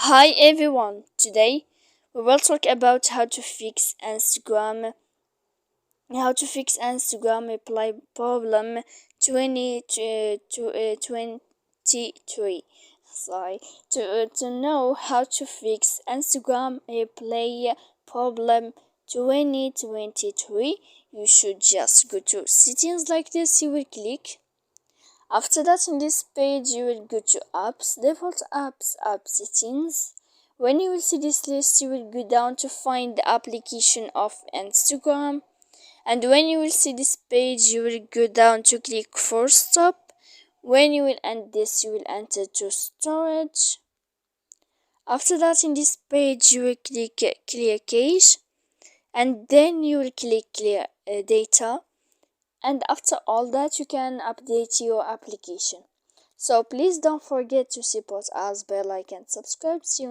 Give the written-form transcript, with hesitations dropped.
Hi everyone, today we will talk about how to fix Instagram play problem 2023. Sorry, to know how to fix Instagram play problem 2023, you should just go to settings like this. You will click. After that, in this page, you will go to apps, default apps, app settings. When you will see this list, you will go down to find the application of Instagram. And when you will see this page, you will go down to click for stop. When you will end this, you will enter to storage. After that, in this page, you will click clear cache. And then you will click clear data. And after all that, you can update your application. So please don't forget to support us by like and subscribe. See you